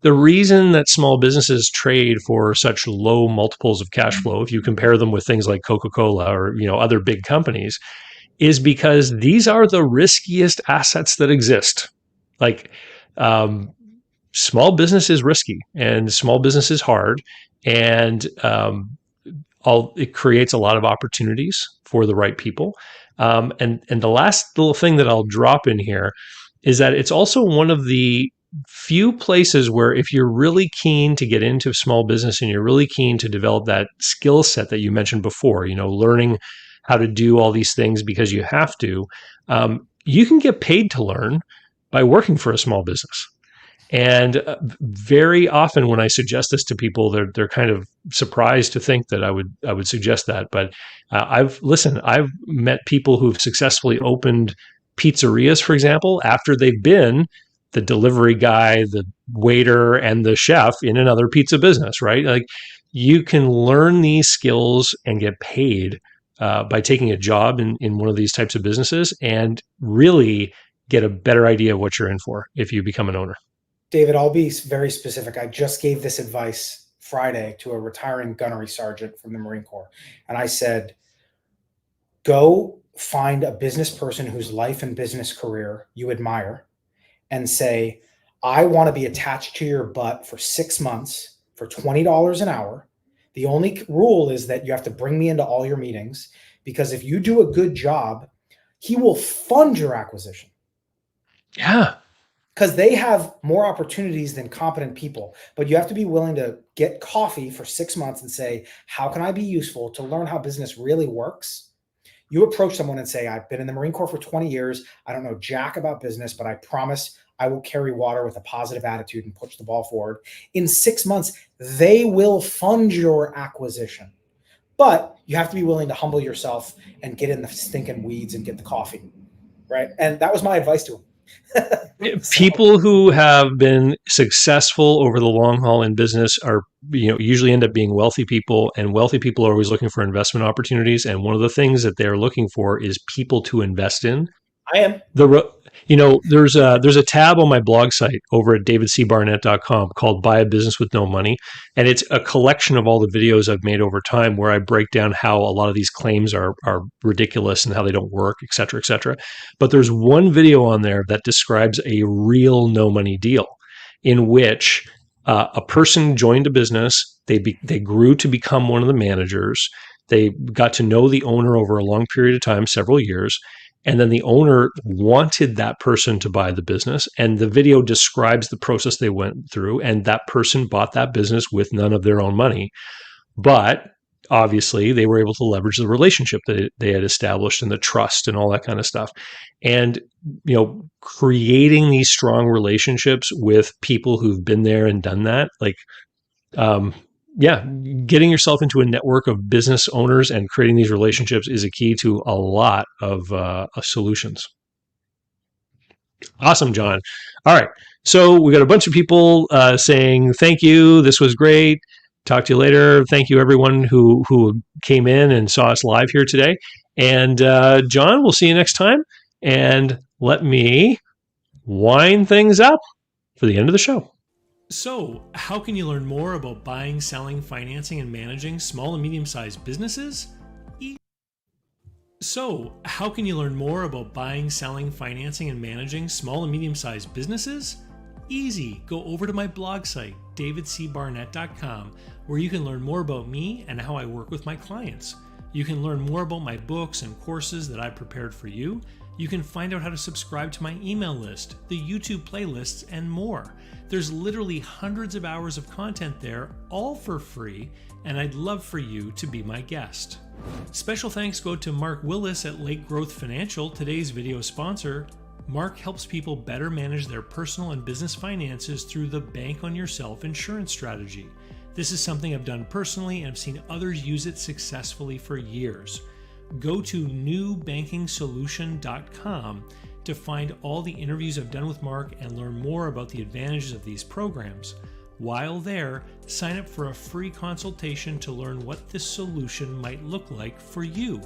S1: the reason that small businesses trade for such low multiples of cash flow, if you compare them with things like Coca-Cola or other big companies, is because these are the riskiest assets that exist. Like, small business is risky and small business is hard, and it creates a lot of opportunities for the right people. And the last little thing that I'll drop in here is that it's also one of the few places where, if you're really keen to get into small business and you're really keen to develop that skill set that you mentioned before, learning how to do all these things because you have to, you can get paid to learn by working for a small business. And very often when I suggest this to people, they're kind of surprised to think that I would suggest that. But I've met people who've successfully opened pizzerias, for example, after they've been the delivery guy, the waiter, and the chef in another pizza business, right? Like, you can learn these skills and get paid by taking a job in one of these types of businesses, and really get a better idea of what you're in for if you become an owner.
S2: David, I'll be very specific. I just gave this advice Friday to a retiring gunnery sergeant from the Marine Corps. And I said, go find a business person whose life and business career you admire and say, I want to be attached to your butt for 6 months for $20 an hour. The only rule is that you have to bring me into all your meetings, because if you do a good job, he will fund your acquisition.
S1: Yeah.
S2: Because they have more opportunities than competent people. But you have to be willing to get coffee for 6 months and say, how can I be useful to learn how business really works? You approach someone and say, I've been in the Marine Corps for 20 years. I don't know jack about business, but I promise I will carry water with a positive attitude and push the ball forward. In 6 months, they will fund your acquisition. But you have to be willing to humble yourself and get in the stinking weeds and get the coffee, right? And that was my advice to him.
S1: People who have been successful over the long haul in business are, usually end up being wealthy people, and wealthy people are always looking for investment opportunities. And one of the things that they're looking for is people to invest in.
S2: I am.
S1: There's a tab on my blog site over at davidcbarnett.com called Buy a Business with No Money. And it's a collection of all the videos I've made over time where I break down how a lot of these claims are ridiculous and how they don't work, et cetera, et cetera. But there's one video on there that describes a real no money deal in which a person joined a business. They grew to become one of the managers. They got to know the owner over a long period of time, several years. And then the owner wanted that person to buy the business. And the video describes the process they went through. And that person bought that business with none of their own money. But obviously, they were able to leverage the relationship that they had established and the trust and all that kind of stuff. And, creating these strong relationships with people who've been there and done that, getting yourself into a network of business owners and creating these relationships is a key to a lot of solutions. Awesome, John. All right. So we got a bunch of people saying, thank you. This was great. Talk to you later. Thank you, everyone who came in and saw us live here today. And John, we'll see you next time. And let me wind things up for the end of the show.
S3: So, how can you learn more about buying, selling, financing, and managing small and medium-sized businesses? So, how can you learn more about buying, selling, financing, and managing small and medium-sized businesses? Easy. Go over to my blog site, davidcbarnett.com, where you can learn more about me and how I work with my clients. You can learn more about my books and courses that I prepared for you. You can find out how to subscribe to my email list, the YouTube playlists, and more. There's literally hundreds of hours of content there, all for free, and I'd love for you to be my guest. Special thanks go to Mark Willis at Lake Growth Financial, today's video sponsor. Mark helps people better manage their personal and business finances through the Bank on Yourself insurance strategy. This is something I've done personally and I've seen others use it successfully for years. Go to newbankingsolution.com to find all the interviews I've done with Mark and learn more about the advantages of these programs. While there, sign up for a free consultation to learn what this solution might look like for you.